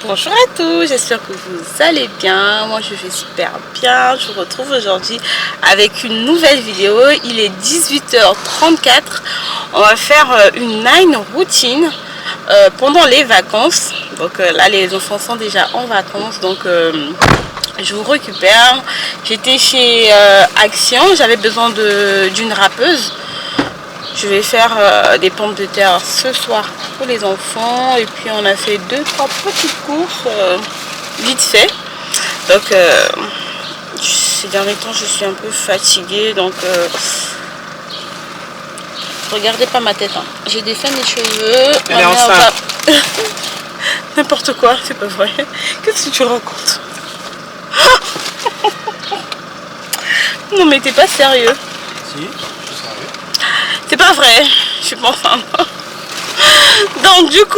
Bonjour à tous, j'espère que vous allez bien. Moi je vais super bien. Je vous retrouve aujourd'hui avec une nouvelle vidéo. Il est 18h34. On va faire une night routine pendant les vacances. Donc là les enfants sont déjà en vacances, donc je vous récupère. J'étais chez Action, j'avais besoin d'une râpeuse. Je vais faire des pommes de terre ce soir pour les enfants. Et puis on a fait 2-3 petites courses vite fait. Donc ces derniers temps je suis un peu fatiguée. Donc regardez pas ma tête. Hein. J'ai défait mes cheveux. Elle est enceinte. N'importe quoi, c'est pas vrai. Qu'est-ce que tu racontes? Non mais t'es pas sérieux. Si, je suis sérieux. C'est pas vrai, je suis pas enceinte. Donc du coup,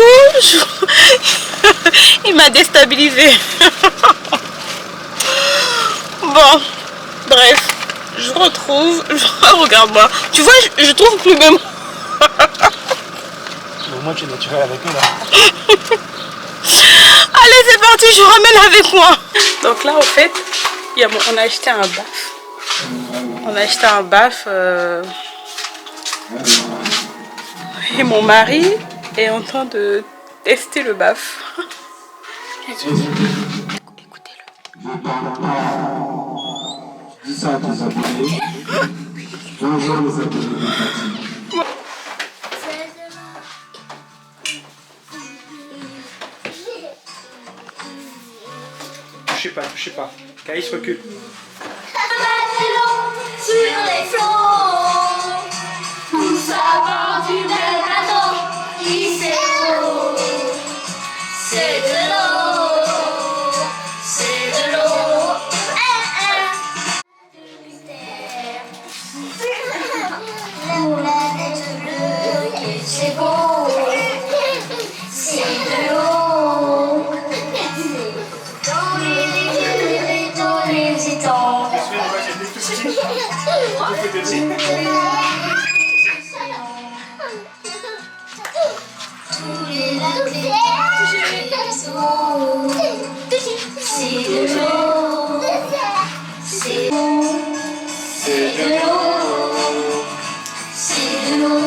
il m'a déstabilisé. Bon, bref, je retrouve. Regarde-moi. Tu vois, je trouve plus même. Au moins tu es naturel avec nous là. Allez, c'est parti, je ramène avec moi. Donc là, en fait, on a acheté un baf. On a acheté un baf. Et mon mari est en train de tester le baf. Écoutez-le. Dis ça à tes abonnés. Bonjour les abonnés de Fatih. Touchez pas. Caïs recule. Sur les flots, tous à bord du même bateau, c'est l'eau, c'est de l'eau, c'est de l'eau. La tête bleue, c'est beau, c'est de l'eau, dans les étangs, dans les étangs. Tous les lacs, les ruisseaux, c'est de l'eau, c'est de l'eau, c'est de l'eau, c'est de l'eau,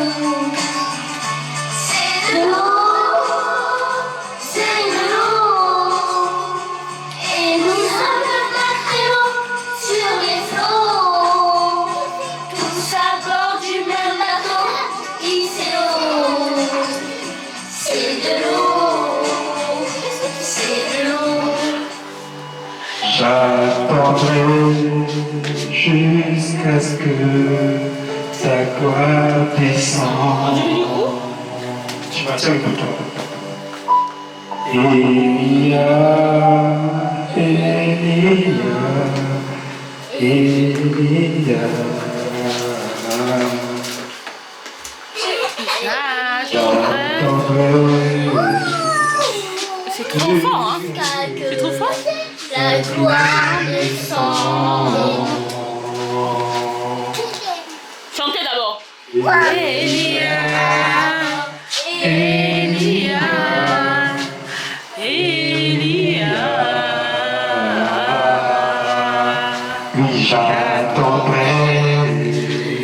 c'est de l'eau, c'est de l'eau, et nous sommes très loin sur les flots, tous à bord du même bateau, c'est l'eau, c'est de l'eau, c'est de l'eau. J'attendrai jusqu'à ce que ta gloire descende. Tu vas tiens écoute-toi. Elia, Elia. C'est trop fort, hein? C'est trop fort? La gloire descend. Chantez d'abord. Elia, Elia, Elia. Oui, j'attendrai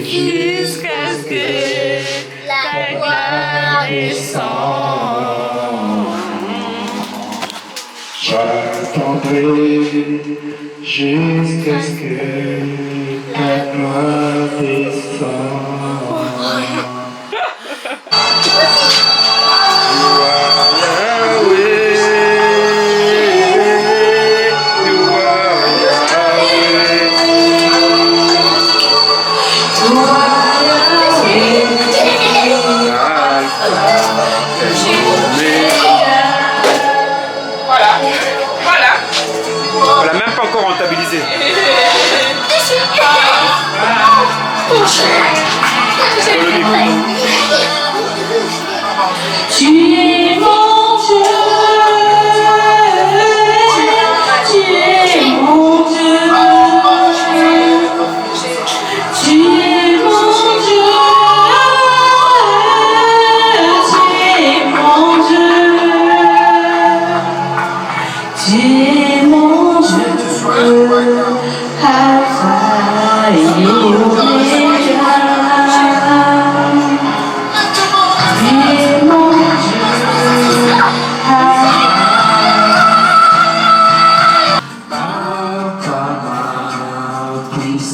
Jusqu'à ce que La gloire descende. J'attendrai jusqu'à ce que ta gloire descende. On l'a même pas encore rentabilisé.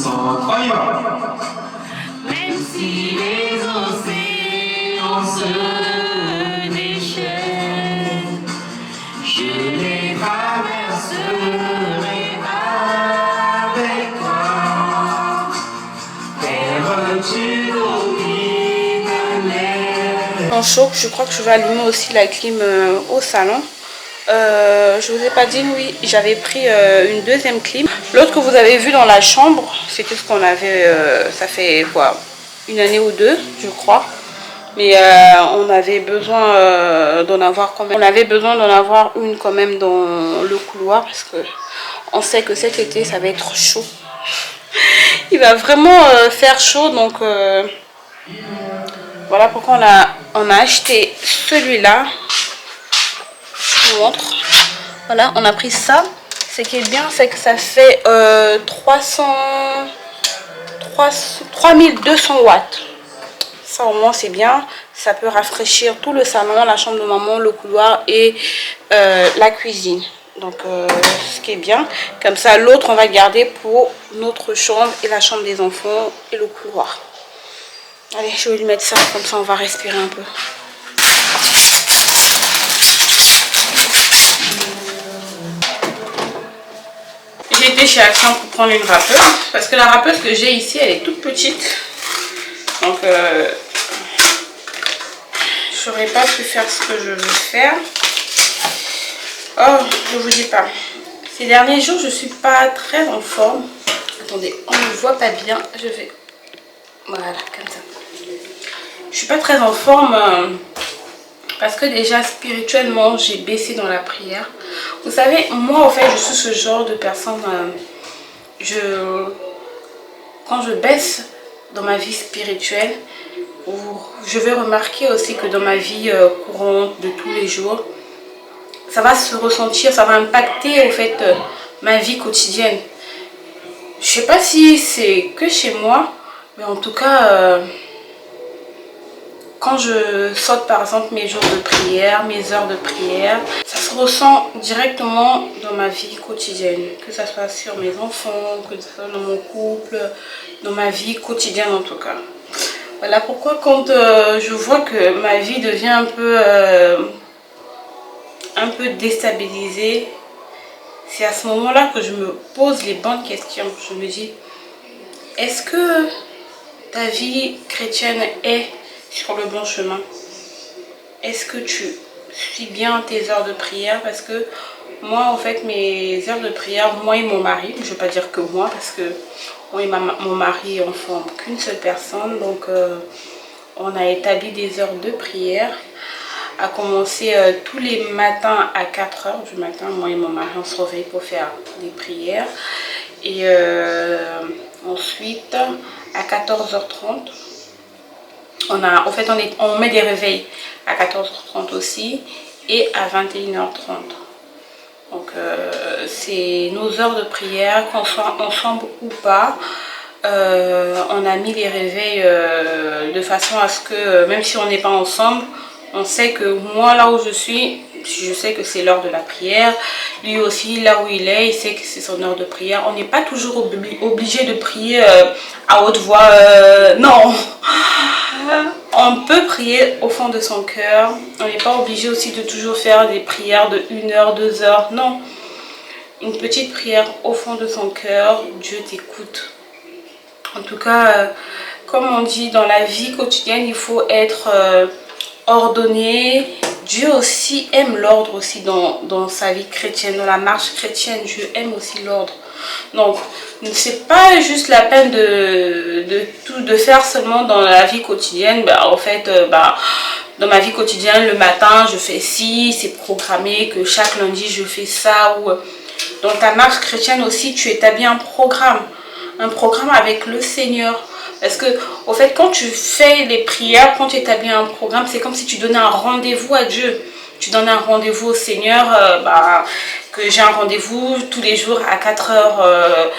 descendre. On y va. Même si les océans se déchaînent, je les traverserai avec toi. Terre, tu domines l'air. En chaud, je crois que je vais allumer aussi la clim au salon. Je vous ai pas dit, oui, j'avais pris une deuxième clim. L'autre que vous avez vu dans la chambre, c'était ce qu'on avait, ça fait quoi, une année ou deux, je crois. Mais on avait besoin d'en avoir quand même. On avait besoin d'en avoir une quand même dans le couloir parce que on sait que cet été ça va être chaud. Il va vraiment faire chaud, donc voilà pourquoi on a acheté celui-là. Je vous montre. Voilà, on a pris ça. Ce qui est bien, c'est que ça fait 3200 watts. Ça au moins c'est bien. Ça peut rafraîchir tout le salon, la chambre de maman, le couloir et la cuisine. Donc ce qui est bien. Comme ça, l'autre on va garder pour notre chambre et la chambre des enfants et le couloir. Allez, je vais lui mettre ça, comme ça on va respirer un peu. J'ai été chez Action pour prendre une rappeuse parce que la rappeuse que j'ai ici elle est toute petite, donc je n'aurais pas pu faire ce que je veux faire. Oh, je vous dis pas, ces derniers jours je suis pas très en forme. Attendez, on ne voit pas bien, je vais, voilà, comme ça. Je suis pas très en forme parce que déjà spirituellement j'ai baissé dans la prière. Vous savez, moi en fait je suis ce genre de personne, quand je baisse dans ma vie spirituelle, je vais remarquer aussi que dans ma vie courante de tous les jours, ça va se ressentir, ça va impacter en fait ma vie quotidienne. Je sais pas si c'est que chez moi, mais en tout cas quand je saute par exemple mes jours de prière, mes heures de prière, ça se ressent directement dans ma vie quotidienne. Que ce soit sur mes enfants, que ce soit dans mon couple, dans ma vie quotidienne en tout cas. Voilà pourquoi quand je vois que ma vie devient un peu déstabilisée, c'est à ce moment-là que je me pose les bonnes questions. Je me dis, est-ce que ta vie chrétienne est sur le bon chemin? Est-ce que tu suis bien tes heures de prière? Parce que moi en fait mes heures de prière, moi et mon mari, je ne vais pas dire que moi parce que moi et mon mari on ne forme qu'une seule personne, donc on a établi des heures de prière à commencer tous les matins à 4 h du matin. Moi et mon mari on se réveille pour faire des prières et ensuite à 14h30 on met des réveils à 14h30 aussi et à 21h30. Donc c'est nos heures de prière, qu'on soit ensemble ou pas. On a mis les réveils de façon à ce que même si on n'est pas ensemble, on sait que moi là où je suis, je sais que c'est l'heure de la prière. Lui aussi là où il est, il sait que c'est son heure de prière. On n'est pas toujours obligé de prier à haute voix, non. On peut prier au fond de son cœur. On n'est pas obligé aussi de toujours faire des prières de 1 heure, 2 heures, non. Une petite prière au fond de son cœur, Dieu t'écoute. En tout cas, comme on dit dans la vie quotidienne, il faut être ordonné. Dieu aussi aime l'ordre aussi dans sa vie chrétienne, dans la marche chrétienne. Dieu aime aussi l'ordre. Donc, c'est pas juste la peine de faire seulement dans la vie quotidienne. En fait, dans ma vie quotidienne, le matin, je fais ci, c'est programmé que chaque lundi, je fais ça. Ou dans ta marche chrétienne aussi, tu établis un programme avec le Seigneur. Parce que, au fait, quand tu fais les prières, quand tu établis un programme, c'est comme si tu donnais un rendez-vous à Dieu. Tu donnes un rendez-vous au Seigneur, que j'ai un rendez-vous tous les jours à 4 h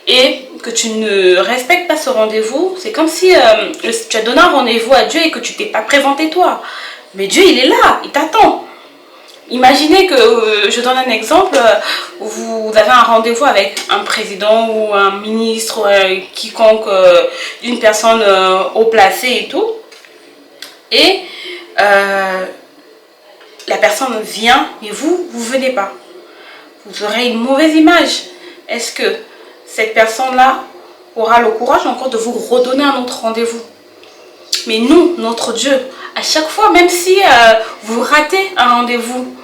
et que tu ne respectes pas ce rendez-vous. C'est comme si tu as donné un rendez-vous à Dieu et que tu t'es pas présenté toi. Mais Dieu, il est là, il t'attend. Imaginez que, je donne un exemple, vous avez un rendez-vous avec un président ou un ministre, quiconque, une personne haut placée et tout. Et la personne vient et vous venez pas. Vous aurez une mauvaise image. Est-ce que cette personne-là aura le courage encore de vous redonner un autre rendez-vous? Mais nous, notre Dieu, à chaque fois, même si vous ratez un rendez-vous,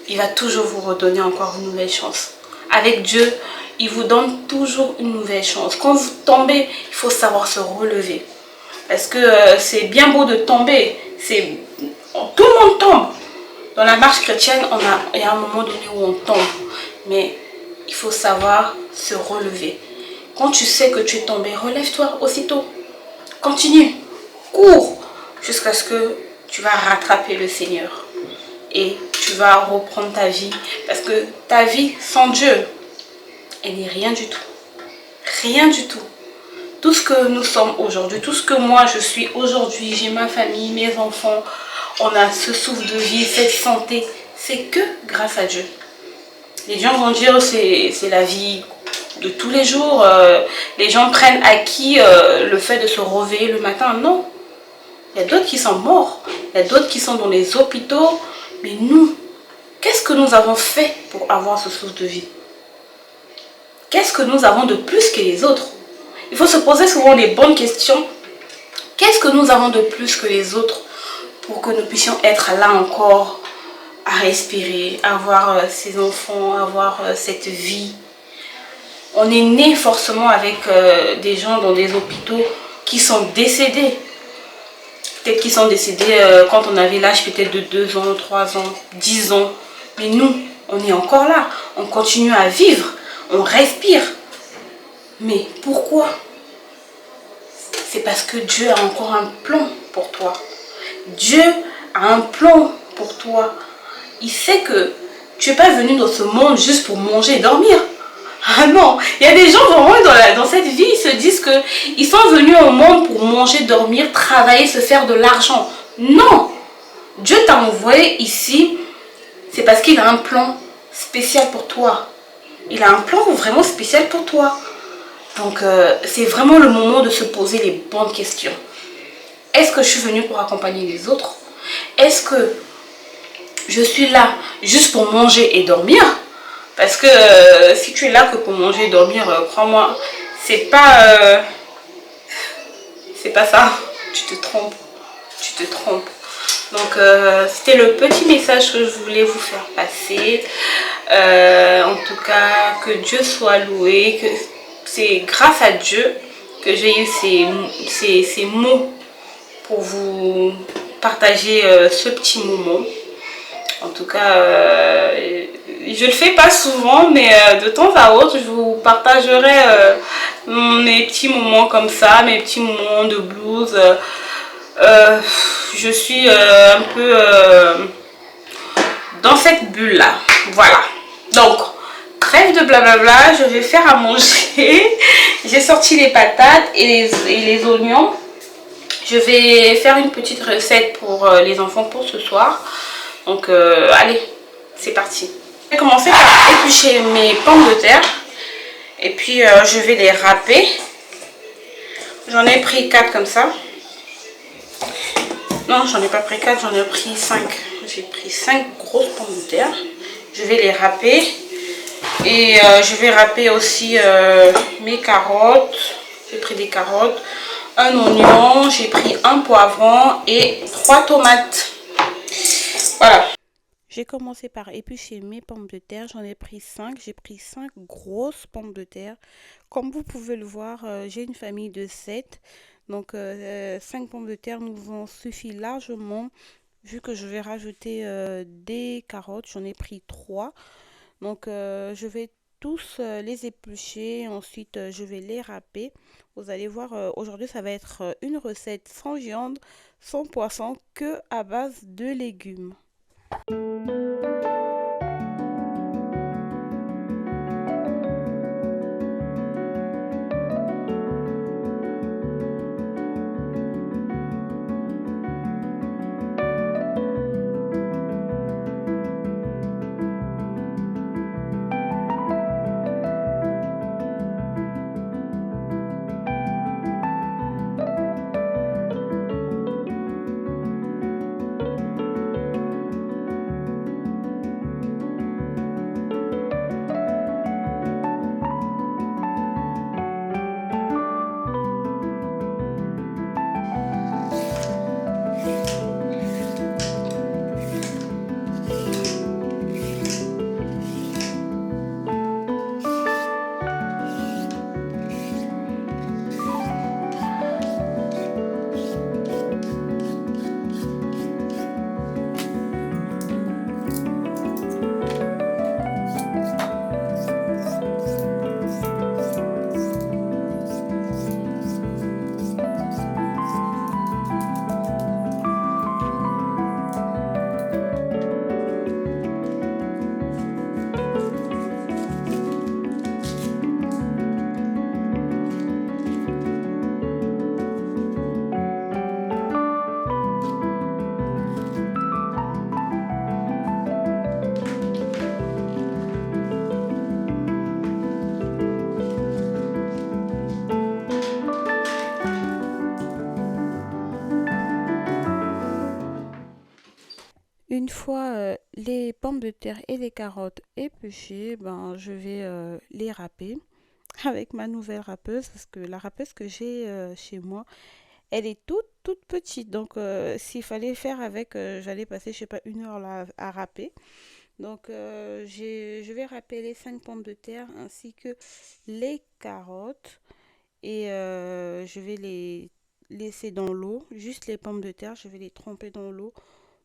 il va toujours vous redonner encore une nouvelle chance. Avec Dieu, il vous donne toujours une nouvelle chance. Quand vous tombez, il faut savoir se relever. Parce que c'est bien beau de tomber. Tout le monde tombe. Dans la marche chrétienne, il y a un moment donné où on tombe. Mais il faut savoir se relever. Quand tu sais que tu es tombé, relève-toi aussitôt. Continue. Cours jusqu'à ce que tu vas rattraper le Seigneur. Et tu vas reprendre ta vie. Parce que ta vie sans Dieu, elle n'est rien du tout. Rien du tout. Tout ce que nous sommes aujourd'hui, tout ce que moi je suis aujourd'hui, j'ai ma famille, mes enfants, on a ce souffle de vie, cette santé, c'est que grâce à Dieu. Les gens vont dire c'est la vie de tous les jours. Les gens prennent acquis le fait de se réveiller le matin. Non. Il y a d'autres qui sont morts. Il y a d'autres qui sont dans les hôpitaux. Mais nous, qu'est-ce que nous avons fait pour avoir ce souffle de vie? Qu'est-ce que nous avons de plus que les autres? Il faut se poser souvent les bonnes questions. Qu'est-ce que nous avons de plus que les autres pour que nous puissions être là encore à respirer, avoir ces enfants, avoir cette vie? On est né forcément avec des gens dans des hôpitaux qui sont décédés. Peut-être qu'ils sont décédés quand on avait l'âge peut-être de 2 ans, 3 ans, 10 ans. Mais nous, on est encore là. On continue à vivre. On respire. Mais pourquoi? C'est parce que Dieu a encore un plan pour toi. Dieu a un plan pour toi. Il sait que tu n'es pas venu dans ce monde juste pour manger et dormir. Ah non, il y a des gens vraiment dans cette vie, ils se disent qu'ils sont venus au monde pour manger, dormir, travailler, se faire de l'argent. Non! Dieu t'a envoyé ici, c'est parce qu'il a un plan spécial pour toi. Il a un plan vraiment spécial pour toi. Donc, c'est vraiment le moment de se poser les bonnes questions. Est-ce que je suis venue pour accompagner les autres? Est-ce que je suis là juste pour manger et dormir? Parce que si tu es là que pour manger et dormir, crois-moi, c'est pas ça. Tu te trompes. Tu te trompes. Donc, c'était le petit message que je voulais vous faire passer. En tout cas, que Dieu soit loué. Que c'est grâce à Dieu que j'ai eu ces mots pour vous partager ce petit moment. En tout cas, je le fais pas souvent, mais de temps à autre, je vous partagerai mes petits moments comme ça, mes petits moments de blues. Je suis un peu dans cette bulle là. Voilà. Donc, trêve de blablabla, je vais faire à manger. J'ai sorti les patates et les oignons. Je vais faire une petite recette pour les enfants pour ce soir. Donc, allez, c'est parti. Je vais commencer par éplucher mes pommes de terre. Et puis, je vais les râper. J'en ai pris 4 comme ça. Non, j'en ai pas pris 4, j'en ai pris 5. J'ai pris 5 grosses pommes de terre. Je vais les râper. Et je vais râper aussi mes carottes. J'ai pris des carottes. Un oignon, j'ai pris un poivron et 3 tomates. Voilà. J'ai commencé par éplucher mes pommes de terre. J'en ai pris 5. J'ai pris 5 grosses pommes de terre. Comme vous pouvez le voir, j'ai une famille de 7. Donc 5 pommes de terre nous en suffit largement. Vu que je vais rajouter des carottes, j'en ai pris 3. Donc je vais tous les éplucher. Ensuite, je vais les râper. Vous allez voir, aujourd'hui, ça va être une recette sans viande, sans poisson, que à base de légumes. une fois les pommes de terre et les carottes épluchées, ben, je vais les râper avec ma nouvelle râpeuse parce que la râpeuse que j'ai chez moi, elle est toute petite. Donc s'il fallait faire avec, j'allais passer, je sais pas, 1 heure là à râper. Donc je vais râper les 5 pommes de terre ainsi que les carottes et je vais les laisser dans l'eau. Juste les pommes de terre, je vais les tremper dans l'eau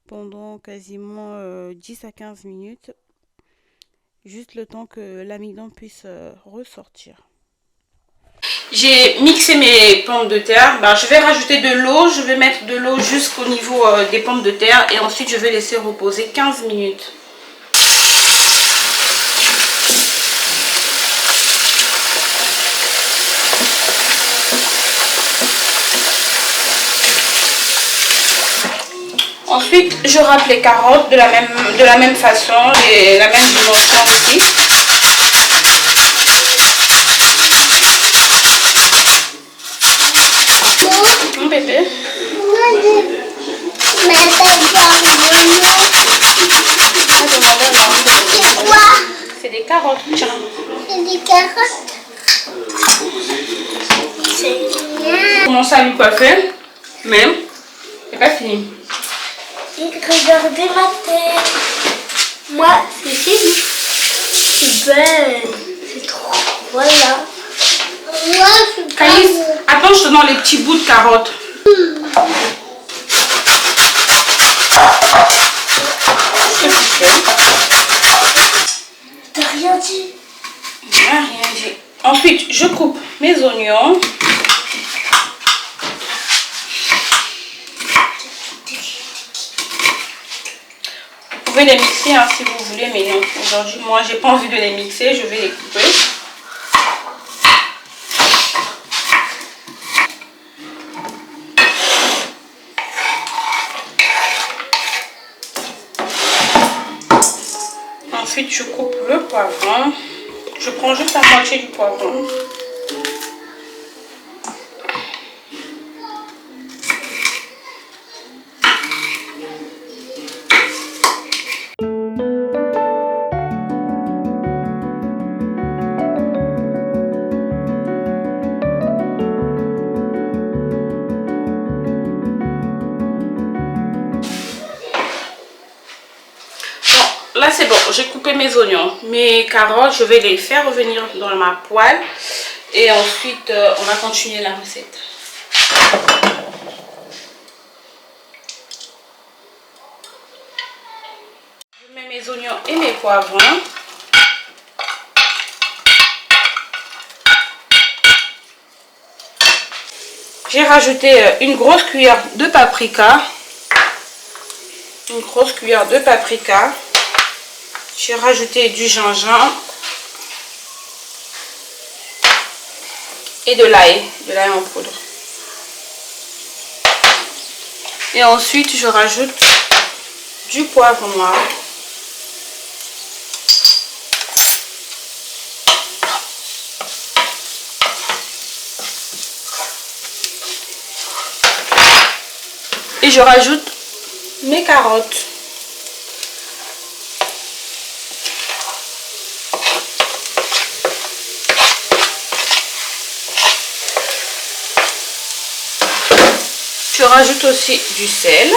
pendant quasiment 10 à 15 minutes, juste le temps que l'amidon puisse ressortir. J'ai mixé mes pommes de terre, ben, je vais rajouter de l'eau, je vais mettre de l'eau jusqu'au niveau des pommes de terre et ensuite je vais laisser reposer 15 minutes. Ensuite, je râpe les carottes de la même façon et la même dimension aussi. Mon bébé. C'est quoi? C'est des carottes, tiens. C'est des carottes. C'est bien. Je commence à lui coiffer, mais c'est pas fini. Regardez ma tête. Moi, c'est fini. C'est belle. C'est trop. Voilà. Moi, c'est pas Caïs, beau. attends, je te donne les petits bouts de carottes. Qu'est-ce que tu fais? T'as rien dit. Rien dit. Ensuite, je coupe mes oignons. Vous pouvez les mixer hein, si vous voulez, mais non, aujourd'hui, moi, j'ai pas envie de les mixer, je vais les couper. Ensuite, je coupe le poivron. Je prends juste la moitié du poivron. Là c'est bon, j'ai coupé mes oignons, mes carottes, je vais les faire revenir dans ma poêle et ensuite on va continuer la recette. Je mets mes oignons et mes poivrons. J'ai rajouté une grosse cuillère de paprika. Une grosse cuillère de paprika. J'ai rajouté du gingembre et de l'ail en poudre. Et ensuite, je rajoute du poivre noir. Et je rajoute mes carottes. Je rajoute aussi du sel.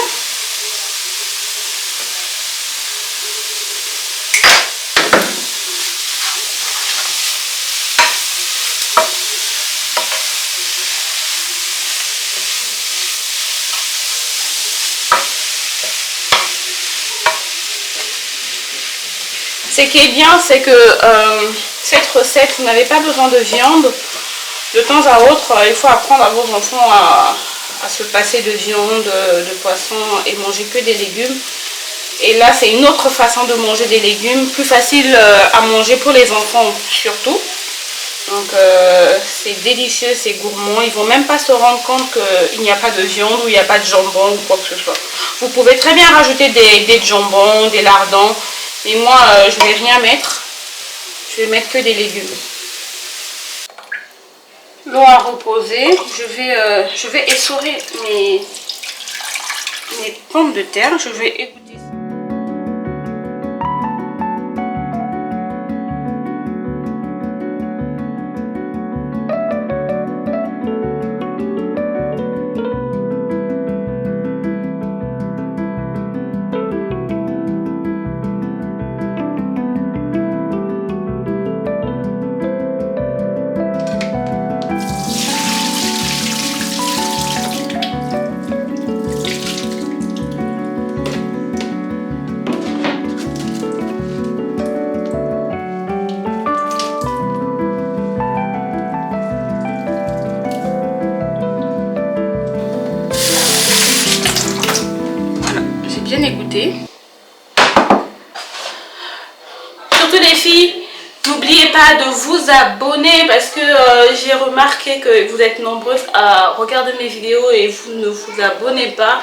Ce qui est bien, c'est que cette recette, vous n'avez pas besoin de viande. De temps à autre, il faut apprendre à vos enfants à se passer de viande, de poisson et manger que des légumes. Et là, c'est une autre façon de manger des légumes, plus facile à manger pour les enfants surtout. Donc c'est délicieux, c'est gourmand. Ils vont même pas se rendre compte qu'il n'y a pas de viande ou il n'y a pas de jambon ou quoi que ce soit. Vous pouvez très bien rajouter des jambons, des lardons. Mais moi, je ne vais rien mettre. Je vais mettre que des légumes. L'eau a reposé. Je vais essorer mes pommes de terre. Je vais égoutter. bien écouter. Surtout les filles, n'oubliez pas de vous abonner parce que j'ai remarqué que vous êtes nombreuses à regarder mes vidéos et vous ne vous abonnez pas.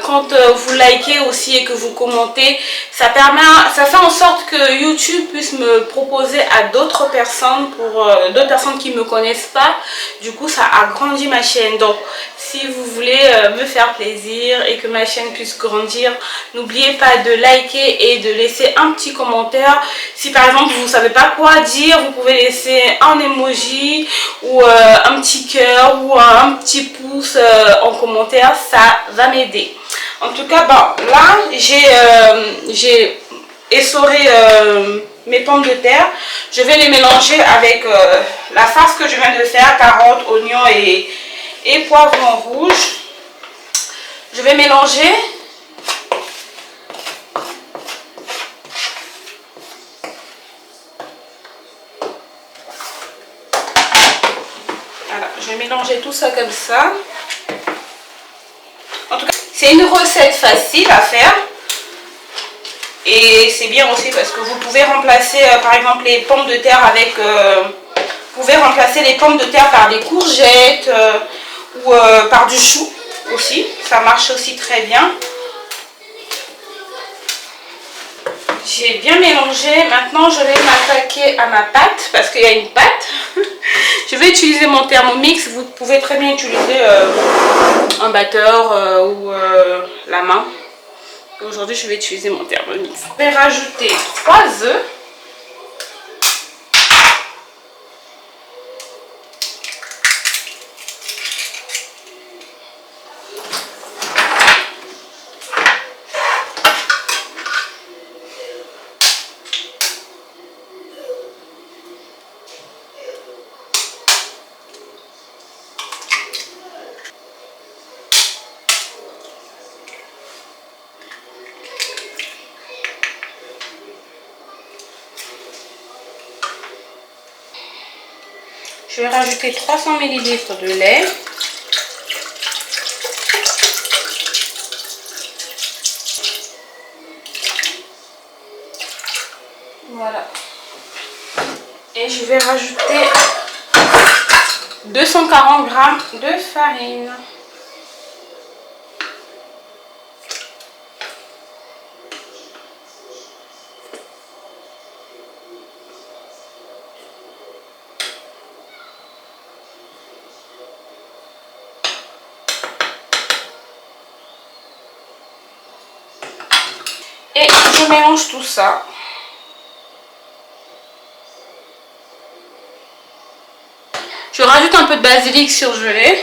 Quand vous likez aussi et que vous commentez, ça fait en sorte que YouTube puisse me proposer à d'autres personnes, pour d'autres personnes qui ne me connaissent pas. Du coup, ça agrandit ma chaîne. Donc, si vous voulez me faire plaisir et que ma chaîne puisse grandir, n'oubliez pas de liker et de laisser un petit commentaire. Si par exemple vous ne savez pas quoi dire, vous pouvez laisser un emoji ou un petit cœur ou un petit pouce en commentaire, ça va m'aider. En tout cas, bon, là j'ai essoré mes pommes de terre. Je vais les mélanger avec la farce que je viens de faire, carottes, oignons et poivrons rouges. Je vais mélanger. Voilà, je vais mélanger tout ça comme ça. En tout cas, c'est une recette facile à faire. Et c'est bien aussi parce que vous pouvez remplacer par exemple les pommes de terre avec... vous pouvez remplacer les pommes de terre par des courgettes ou par du chou aussi. Ça marche aussi très bien. J'ai bien mélangé. Maintenant, je vais m'attaquer à ma pâte parce qu'il y a une pâte. Je vais utiliser mon Thermomix. Vous pouvez très bien utiliser un batteur ou la main. Aujourd'hui, je vais utiliser mon Thermomix. Je vais rajouter 3 œufs. Je vais rajouter 300 ml de lait. Voilà. Et je vais rajouter 240 g de farine. Et je mélange tout ça. Je rajoute un peu de basilic surgelé.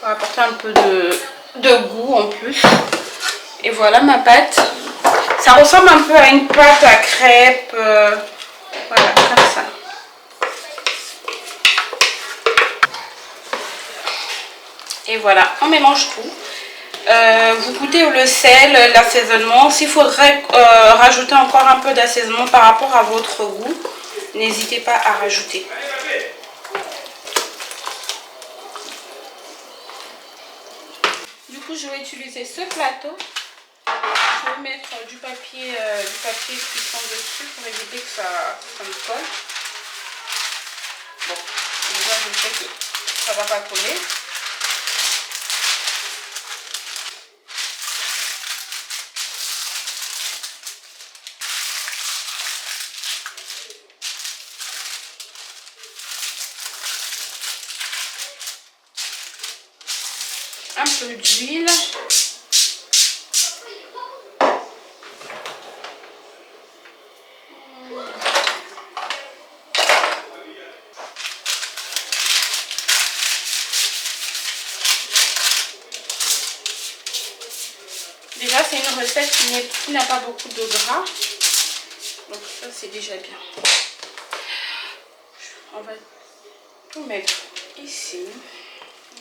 Pour apporter un peu de goût en plus. Et voilà ma pâte. Ça ressemble un peu à une pâte à crêpes. Voilà, comme ça. Et voilà, on mélange tout. Vous goûtez le sel, l'assaisonnement. S'il faudrait rajouter encore un peu d'assaisonnement par rapport à votre goût, n'hésitez pas à rajouter. Du coup, je vais utiliser ce plateau. Je vais mettre du papier cuisson dessus pour éviter que ça me colle. Bon, déjà je sais que ça ne va pas coller. Un peu d'huile. Déjà, c'est une recette qui n'a pas beaucoup de gras. Donc ça, c'est déjà bien. On va tout mettre ici,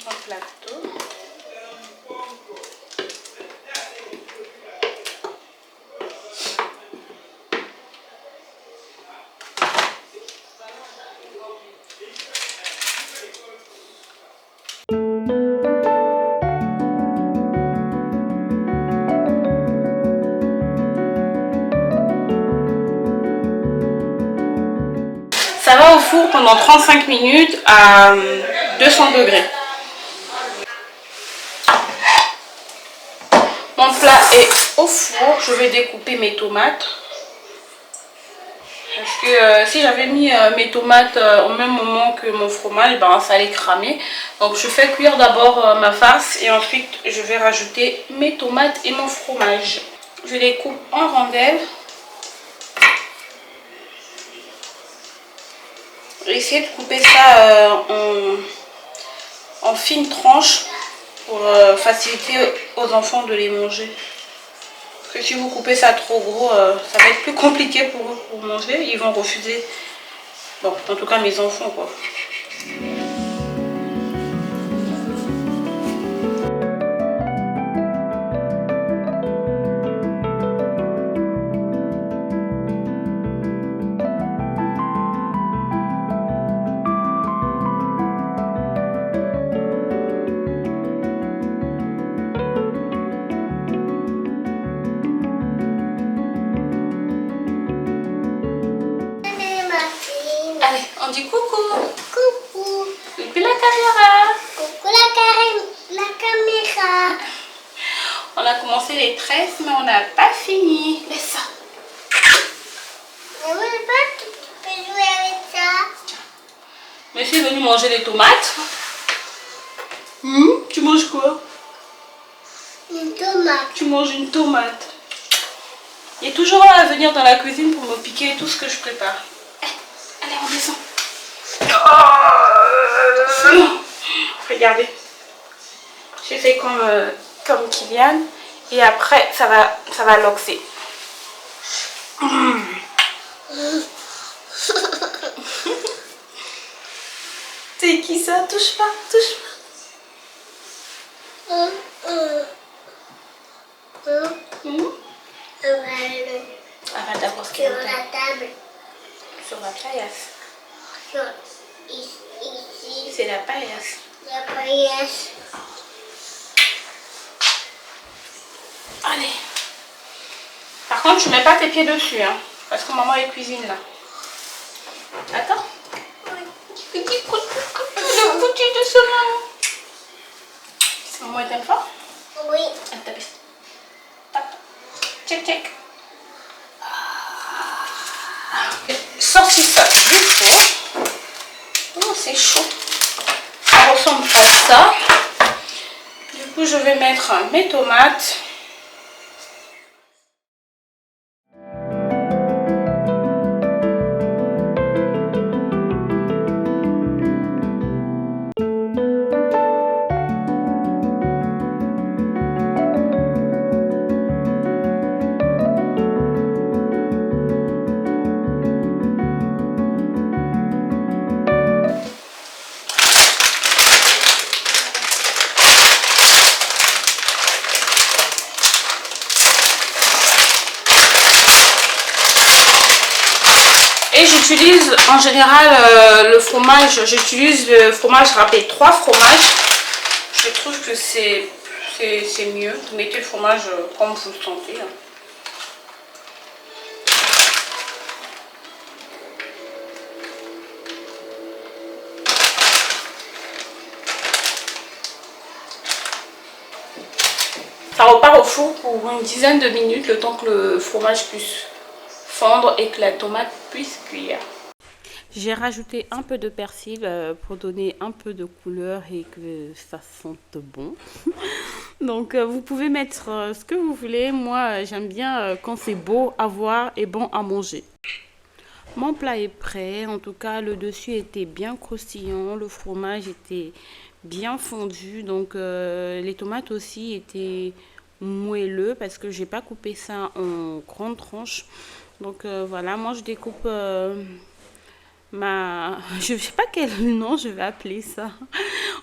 dans le plateau. pendant 35 minutes à 200 degrés. Mon plat est au four. Je vais découper mes tomates. Parce que si j'avais mis mes tomates au même moment que mon fromage, ben, ça allait cramer. Donc je fais cuire d'abord ma farce et ensuite je vais rajouter mes tomates et mon fromage. Je les coupe en rondelles. Essayez de couper ça en fines tranches pour faciliter aux enfants de les manger. Parce que si vous coupez ça trop gros, ça va être plus compliqué pour eux pour manger. Ils vont refuser. Bon, en tout cas mes enfants quoi. Allez, on dit coucou. Coucou. Coucou la caméra. Coucou la caméra. On a commencé les tresses, mais on n'a pas fini. Laisse ça. Maman, tu peux jouer avec ça? Monsieur est venu manger les tomates. Tu manges quoi? Une tomate. Tu manges une tomate. Il est toujours là à venir dans la cuisine pour me piquer tout ce que je prépare. Allez, on descend. Regardez. J'ai fait comme Kylian. Et après, ça va loxer. C'est qui ça? Touche pas, touche pas. Ah, d'abord ce qu'il y a Sur la table. sur la paillasse. Ici. C'est la paillasse. La paillasse. Allez. Par contre, tu mets pas tes pieds dessus, hein, parce que maman est cuisine là. Attends. Le petit de ce maman. Maman est fort? Oui. Ah, tape. Tape. Check, check. Sorti ça du four. Oh, c'est chaud. Ça ressemble à ça. Du coup, je vais mettre mes tomates. Et j'utilise en général le fromage, j'utilise le fromage râpé, 3 fromages. Je trouve que c'est mieux. Vous mettez le fromage comme vous le sentez. Ça repart au four pour une dizaine de minutes, le temps que le fromage puisse fondre et que la tomate puisse cuire. J'ai rajouté un peu de persil pour donner un peu de couleur et que ça sente bon. Donc vous pouvez mettre ce que vous voulez. Moi j'aime bien quand c'est beau à voir et bon à manger. Mon plat est prêt. En tout cas le dessus était bien croustillant. Le fromage était bien fondu. Donc les tomates aussi étaient moelleux parce que j'ai pas coupé ça en grandes tranches. Donc voilà, moi je découpe je sais pas quel nom je vais appeler ça.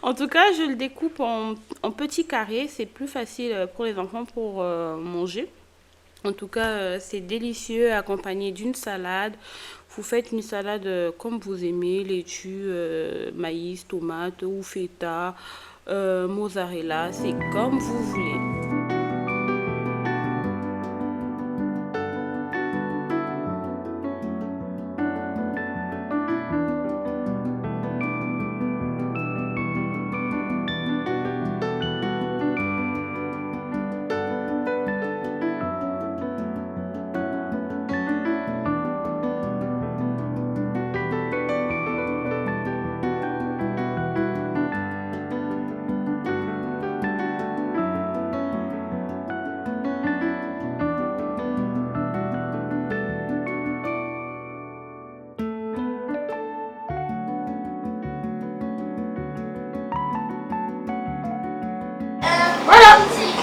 En tout cas, je le découpe en petits carrés. C'est plus facile pour les enfants pour manger. En tout cas, c'est délicieux accompagné d'une salade. Vous faites une salade comme vous aimez, laitue, maïs, tomate ou feta, mozzarella, c'est comme vous voulez.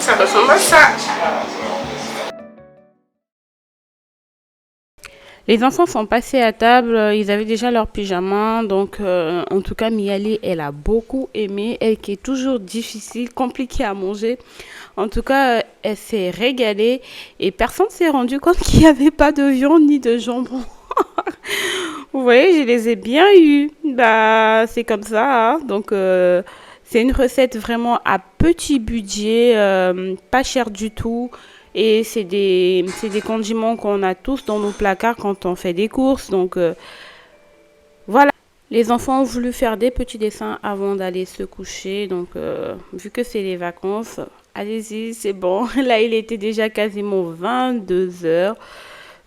Ça ressemble à ça. Les enfants sont passés à table, ils avaient déjà leur pyjama, donc en tout cas Miali, elle a beaucoup aimé, elle qui est toujours difficile, compliquée à manger. En tout cas, elle s'est régalée et personne s'est rendu compte qu'il n'y avait pas de viande ni de jambon. Vous voyez, je les ai bien eus. Bah, c'est comme ça, hein. Donc c'est une recette vraiment à petit budget, pas cher du tout. Et c'est des condiments qu'on a tous dans nos placards quand on fait des courses. Donc voilà. Les enfants ont voulu faire des petits dessins avant d'aller se coucher. Donc vu que c'est les vacances, allez-y, c'est bon. Là, il était déjà quasiment 22 heures.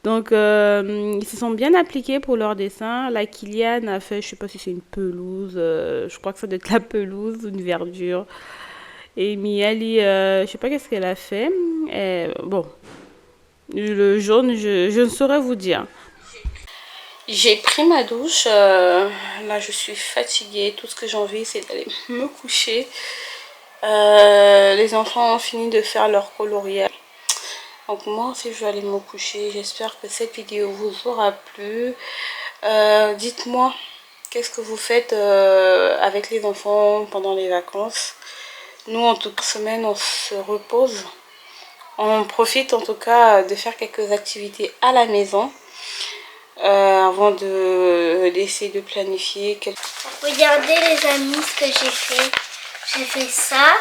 Donc ils se sont bien appliqués pour leur dessin. La Kylian a fait, je sais pas si c'est une pelouse, je crois que ça doit être la pelouse, une verdure. Et Miali, je sais pas qu'est-ce qu'elle a fait. Bon, le jaune, je ne saurais vous dire. J'ai pris ma douche. Là, je suis fatiguée. Tout ce que j'ai envie, c'est d'aller me coucher. Les enfants ont fini de faire leur coloriage. Donc moi aussi, je vais aller me coucher. J'espère que cette vidéo vous aura plu. Dites-moi, qu'est-ce que vous faites avec les enfants pendant les vacances? Nous, en toute semaine, on se repose. On profite en tout cas de faire quelques activités à la maison avant d'essayer de planifier. Regardez les amis ce que j'ai fait. J'ai fait ça.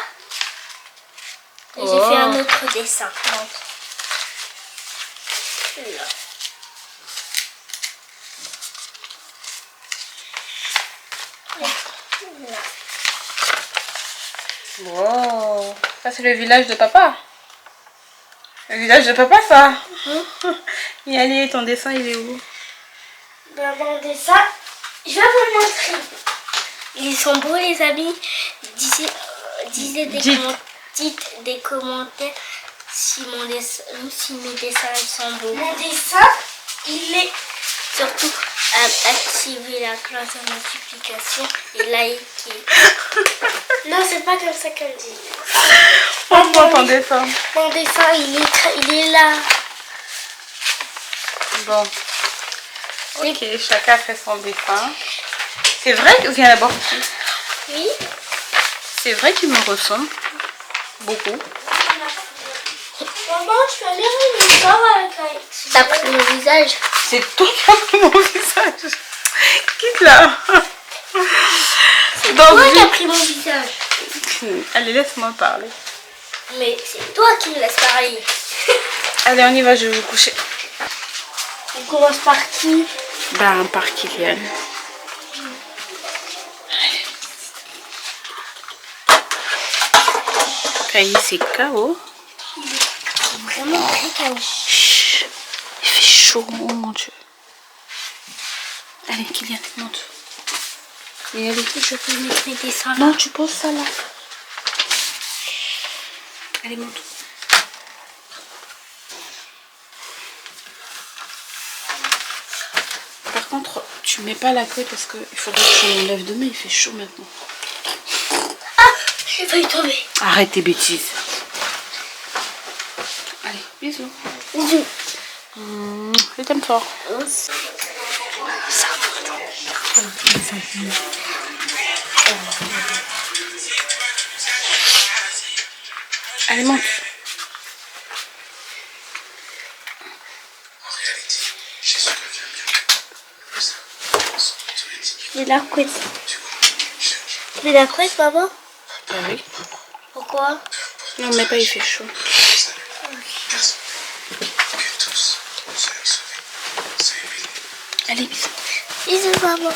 Et j'ai fait un autre dessin. Là. Là. Wow, ça c'est le village de papa. Le village de papa, ça. Miali, ton dessin, il est où? Ben, mon dessin, je vais vous le montrer. Ils sont beaux, les amis. Dites des commentaires si mes dessins sont beaux. Mon dessin, il est surtout activer la cloche de notification et liker. Non, c'est pas comme ça qu'elle dit. On voit ton dessin. Mon dessin, il est là. Bon. Ok, chacun fait son dessin. C'est vrai que... Viens d'abord. Oui. C'est vrai qu'il me ressemble. Beaucoup. Maman, je peux aller une histoire avec la... T'as pris mon visage. C'est toi qui as pris mon visage. Quitte là. C'est toi qui as pris mon visage. Allez, laisse-moi parler. Mais c'est toi qui me laisses parler. Allez, on y va, je vais vous coucher. On commence par qui? Ben, par Kylian. Caï, c'est KO. Vraiment très chaos. Chut, il fait chaud, oh mon Dieu. Allez, Kylian, monte. Et allez. Je peux mettre mes dessins là. Non, tu poses ça là. Allez, monte. Par contre, tu mets pas la queue parce qu'il faudrait que je l'enlève demain, il fait chaud maintenant. Ah, j'ai failli tomber. Arrête tes bêtises. Allez, bisous. Bisous. Je t'aime fort. Allez, monte. J'ai la couette. Tu veux la couette, maman? Ah oui. Pourquoi? Non, mais pas, il fait chaud. Allez, bisous. Bisous, maman.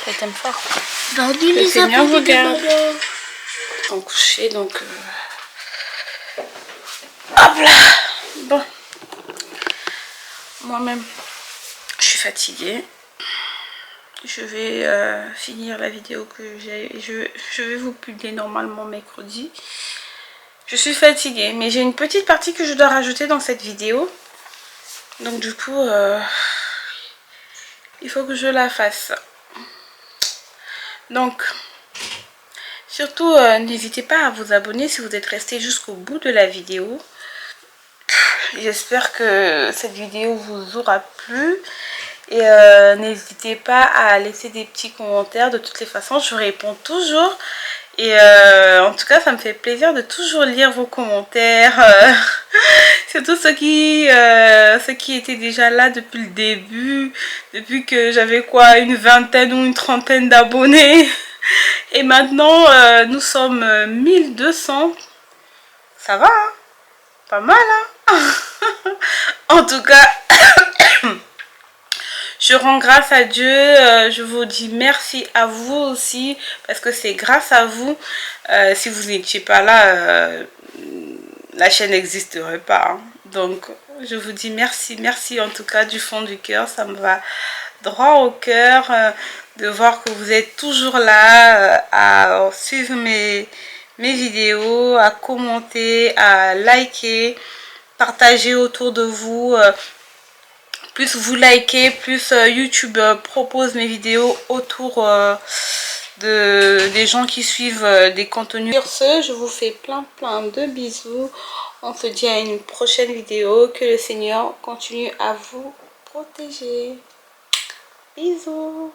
Je t'aime fort. Bah, dis les Seigneur applaudissements, regarde. maman. En coucher, donc... Hop là. Bon. Moi-même, je suis fatiguée. Je vais finir la vidéo que j'ai. Je vais vous publier normalement mercredi. Je suis fatiguée, mais j'ai une petite partie que je dois rajouter dans cette vidéo. Donc du coup, il faut que je la fasse. Donc, Surtout, n'hésitez pas à vous abonner si vous êtes resté jusqu'au bout de la vidéo. J'espère que cette vidéo vous aura plu. Et n'hésitez pas à laisser des petits commentaires. De toutes les façons, je réponds toujours. Et en tout cas, ça me fait plaisir de toujours lire vos commentaires. Surtout ceux qui étaient déjà là depuis le début. Depuis que j'avais quoi, une vingtaine ou une trentaine d'abonnés. Et maintenant, nous sommes 1200. Ça va, hein? Pas mal, hein? En tout cas... Je rends grâce à Dieu, je vous dis merci à vous aussi, parce que c'est grâce à vous, si vous n'étiez pas là, la chaîne n'existerait pas. Hein. Donc, je vous dis merci, merci en tout cas du fond du cœur, ça me va droit au cœur de voir que vous êtes toujours là à suivre mes vidéos, à commenter, à liker, partager autour de vous. Plus vous likez, plus YouTube propose mes vidéos autour des gens qui suivent des contenus. Sur ce, je vous fais plein de bisous. On se dit à une prochaine vidéo. Que le Seigneur continue à vous protéger. Bisous.